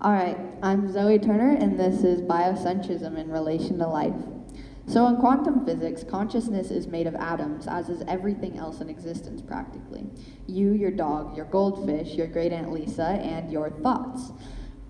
All right, I'm Zoe Turner, and this is Biocentrism in relation to life. So in quantum physics, consciousness is made of atoms, as is everything else in existence practically. You, your dog, your goldfish, your great Aunt Lisa, and your thoughts.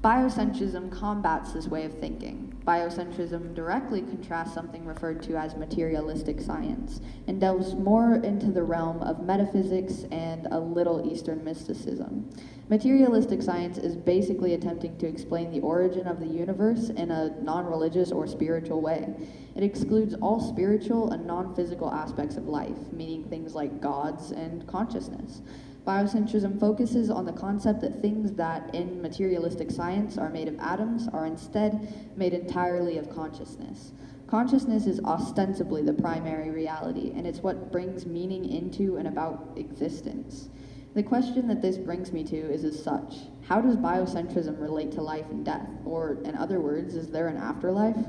Biocentrism combats this way of thinking. Biocentrism directly contrasts something referred to as materialistic science and delves more into the realm of metaphysics and a little Eastern mysticism. Materialistic science is basically attempting to explain the origin of the universe in a non-religious or spiritual way. It excludes all spiritual and non-physical aspects of life, meaning things like gods and consciousness. Biocentrism focuses on the concept that things that in materialistic science are made of atoms are instead made entirely of consciousness. Consciousness is ostensibly the primary reality, and it's what brings meaning into and about existence. The question that this brings me to is as such: how does biocentrism relate to life and death? Or, in other words, is there an afterlife?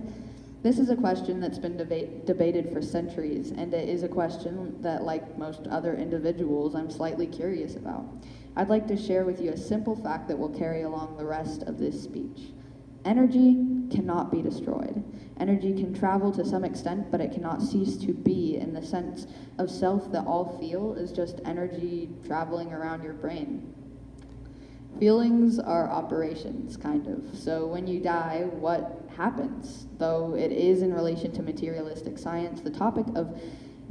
This is a question that's been debated for centuries, and it is a question that, like most other individuals, I'm slightly curious about. I'd like to share with you a simple fact that will carry along the rest of this speech. Energy cannot be destroyed. Energy can travel to some extent, but it cannot cease to be in the sense of self that all feel is just energy traveling around your brain. Feelings are operations, kind of. So when you die, what happens? Though it is in relation to materialistic science, the topic of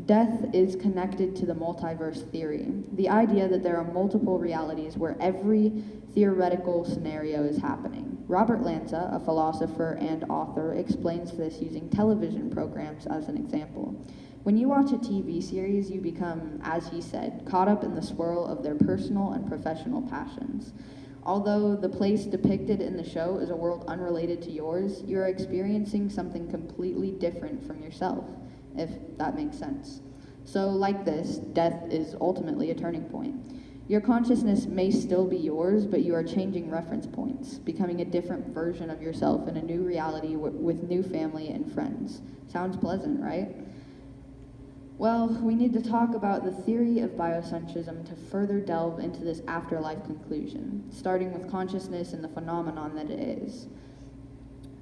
death is connected to the multiverse theory, the idea that there are multiple realities where every theoretical scenario is happening. Robert Lanza, a philosopher and author, explains this using television programs as an example. When you watch a TV series, you become, as he said, caught up in the swirl of their personal and professional passions. Although the place depicted in the show is a world unrelated to yours, you're experiencing something completely different from yourself, if that makes sense. So like this, death is ultimately a turning point. Your consciousness may still be yours, but you are changing reference points, becoming a different version of yourself in a new reality with new family and friends. Sounds pleasant, right? Well, we need to talk about the theory of biocentrism to further delve into this afterlife conclusion, starting with consciousness and the phenomenon that it is.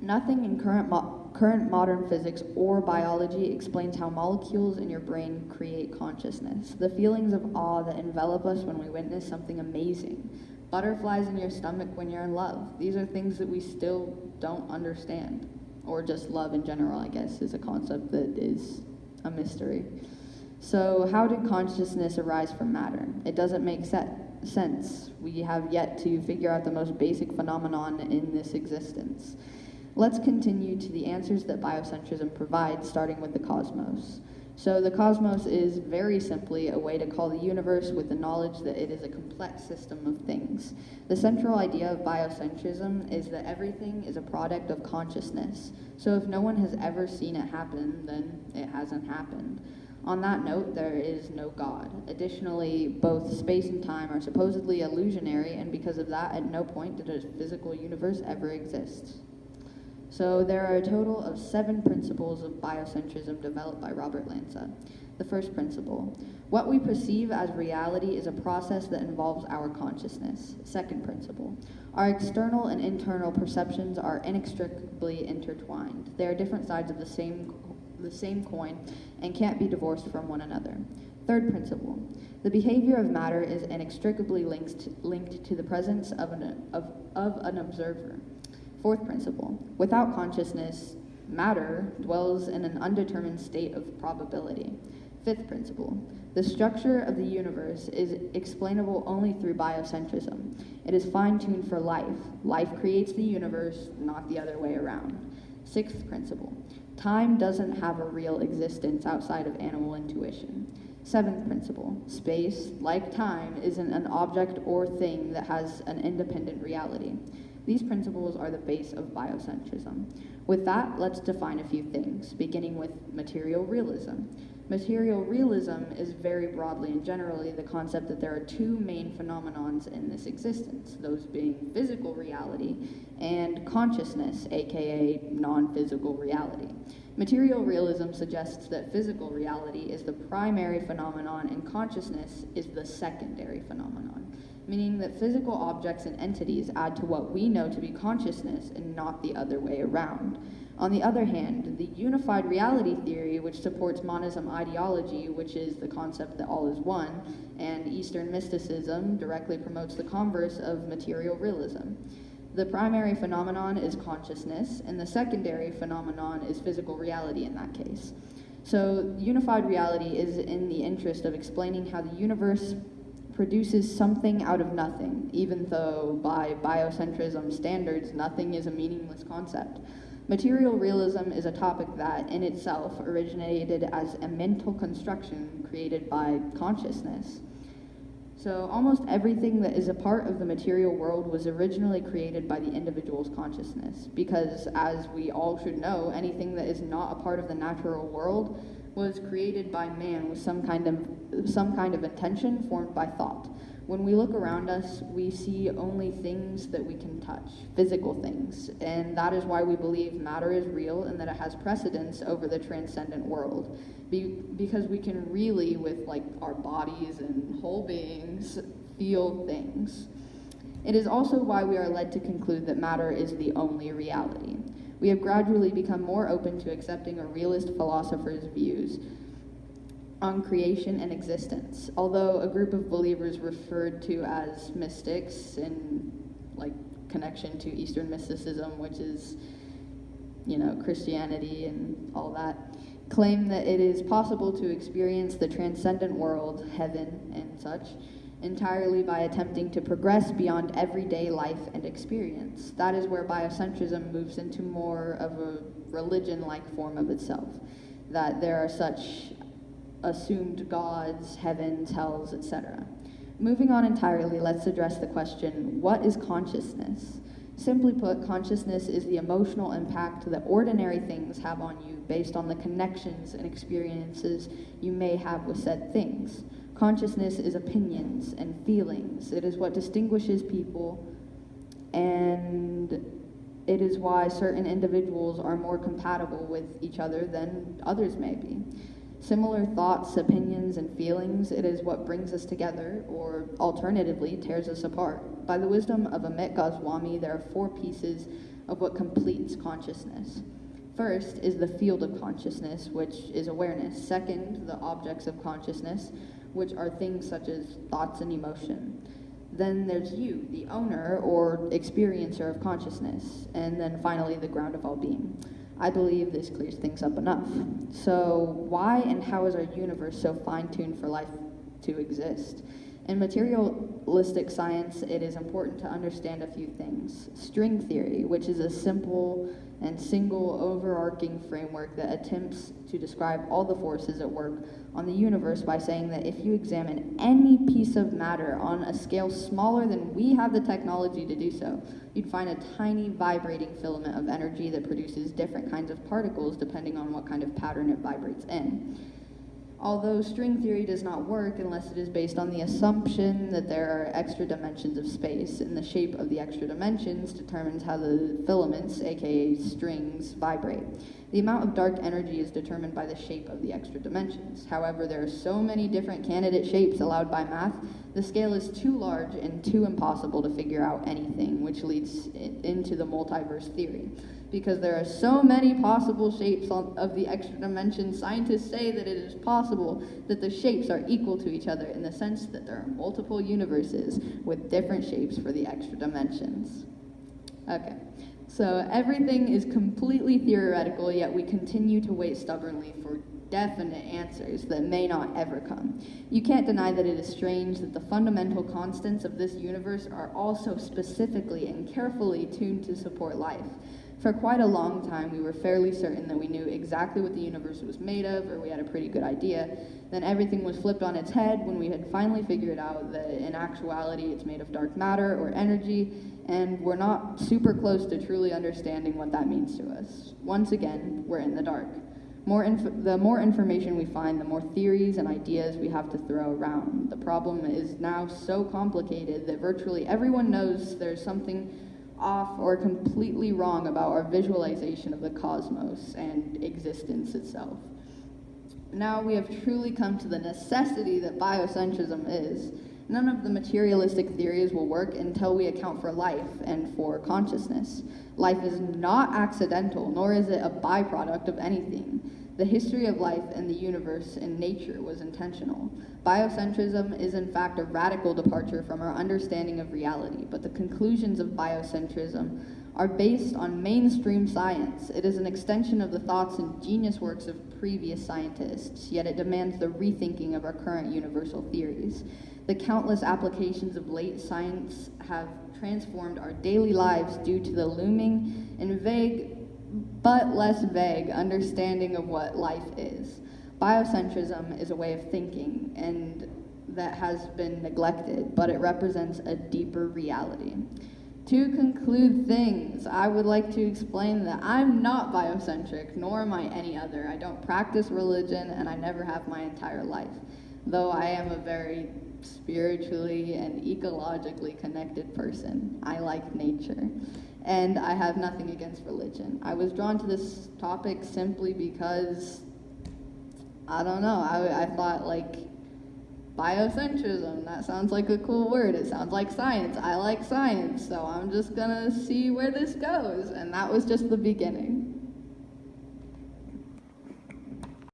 Nothing in current modern physics or biology explains how molecules in your brain create consciousness. The feelings of awe that envelop us when we witness something amazing. Butterflies in your stomach when you're in love. These are things that we still don't understand. Or just love in general, I guess, is a concept that is a mystery. So how did consciousness arise from matter? It doesn't make sense. We have yet to figure out the most basic phenomenon in this existence. Let's continue to the answers that biocentrism provides, starting with the cosmos. So the cosmos is very simply a way to call the universe with the knowledge that it is a complex system of things. The central idea of biocentrism is that everything is a product of consciousness. So if no one has ever seen it happen, then it hasn't happened. On that note, there is no God. Additionally, both space and time are supposedly illusionary, and because of that, at no point did a physical universe ever exist. So there are a total of 7 principles of biocentrism developed by Robert Lanza. The first principle: what we perceive as reality is a process that involves our consciousness. Second principle: our external and internal perceptions are inextricably intertwined. They are different sides of the same coin and can't be divorced from one another. Third principle: the behavior of matter is inextricably linked to the presence of an observer. Fourth principle: without consciousness, matter dwells in an undetermined state of probability. Fifth principle: the structure of the universe is explainable only through biocentrism. It is fine-tuned for life. Life creates the universe, not the other way around. Sixth principle: time doesn't have a real existence outside of animal intuition. Seventh principle: space, like time, isn't an object or thing that has an independent reality. These principles are the base of biocentrism. With that, let's define a few things, beginning with material realism. Material realism is very broadly and generally the concept that there are 2 main phenomenons in this existence, those being physical reality and consciousness, aka non-physical reality. Material realism suggests that physical reality is the primary phenomenon and consciousness is the secondary phenomenon. meaning that physical objects and entities add to what we know to be consciousness and not the other way around. On the other hand, the unified reality theory, which supports monism ideology, which is the concept that all is one, and Eastern mysticism directly promotes the converse of material realism. The primary phenomenon is consciousness, and the secondary phenomenon is physical reality in that case. So unified reality is in the interest of explaining how the universe produces something out of nothing, even though by biocentrism standards, nothing is a meaningless concept. Material realism is a topic that, in itself, originated as a mental construction created by consciousness. So almost everything that is a part of the material world was originally created by the individual's consciousness, because, as we all should know, anything that is not a part of the natural world was created by man with some kind of intention formed by thought. When we look around us, we see only things that we can touch, physical things, and that is why we believe matter is real and that it has precedence over the transcendent world. Because we can really, with like our bodies and whole beings, feel things. It is also why we are led to conclude that matter is the only reality. We have gradually become more open to accepting a realist philosopher's views on creation and existence, although a group of believers referred to as mystics in like connection to Eastern mysticism, which is, Christianity and all that, claim that it is possible to experience the transcendent world, heaven and such, entirely by attempting to progress beyond everyday life and experience. That is where biocentrism moves into more of a religion-like form of itself, that there are such assumed gods, heavens, hells, etc. Moving on entirely, let's address the question, what is consciousness? Simply put, consciousness is the emotional impact that ordinary things have on you based on the connections and experiences you may have with said things. Consciousness is opinions and feelings. It is what distinguishes people, and it is why certain individuals are more compatible with each other than others may be. Similar thoughts, opinions, and feelings, it is what brings us together, or alternatively, tears us apart. By the wisdom of Amit Goswami, there are 4 pieces of what completes consciousness. First is the field of consciousness, which is awareness. Second, the objects of consciousness, which are things such as thoughts and emotion. Then there's you, the owner or experiencer of consciousness. And then finally, the ground of all being. I believe this clears things up enough. So why and how is our universe so fine-tuned for life to exist? In materialistic science, it is important to understand a few things. String theory, which is a simple and single overarching framework that attempts to describe all the forces at work on the universe by saying that if you examine any piece of matter on a scale smaller than we have the technology to do so, you'd find a tiny vibrating filament of energy that produces different kinds of particles depending on what kind of pattern it vibrates in. Although string theory does not work unless it is based on the assumption that there are extra dimensions of space, and the shape of the extra dimensions determines how the filaments, aka strings, vibrate. The amount of dark energy is determined by the shape of the extra dimensions. However, there are so many different candidate shapes allowed by math, the scale is too large and too impossible to figure out anything, which leads into the multiverse theory. Because there are so many possible shapes of the extra dimensions, scientists say that it is possible that the shapes are equal to each other in the sense that there are multiple universes with different shapes for the extra dimensions. Okay, so everything is completely theoretical, yet we continue to wait stubbornly for definite answers that may not ever come. You can't deny that it is strange that the fundamental constants of this universe are also specifically and carefully tuned to support life. For quite a long time, we were fairly certain that we knew exactly what the universe was made of, or we had a pretty good idea. Then everything was flipped on its head when we had finally figured out that in actuality it's made of dark matter or energy, and we're not super close to truly understanding what that means to us. Once again, we're in the dark. The more information we find, the more theories and ideas we have to throw around. The problem is now so complicated that virtually everyone knows there's something off or completely wrong about our visualization of the cosmos and existence itself. Now we have truly come to the necessity that biocentrism is. None of the materialistic theories will work until we account for life and for consciousness. Life is not accidental, nor is it a byproduct of anything. The history of life and the universe and nature was intentional. Biocentrism is in fact a radical departure from our understanding of reality, but the conclusions of biocentrism are based on mainstream science. It is an extension of the thoughts and genius works of previous scientists, yet it demands the rethinking of our current universal theories. The countless applications of late science have transformed our daily lives due to the looming and vague, but less vague, understanding of what life is. Biocentrism is a way of thinking, and that has been neglected, but it represents a deeper reality. To conclude things, I would like to explain that I'm not biocentric, nor am I any other. I don't practice religion, and I never have my entire life, though I am a very spiritually and ecologically connected person. I like nature, and I have nothing against religion. I was drawn to this topic simply because, I don't know, I thought, like, biocentrism, that sounds like a cool word. It sounds like science. I like science, so I'm just gonna see where this goes. And that was just the beginning.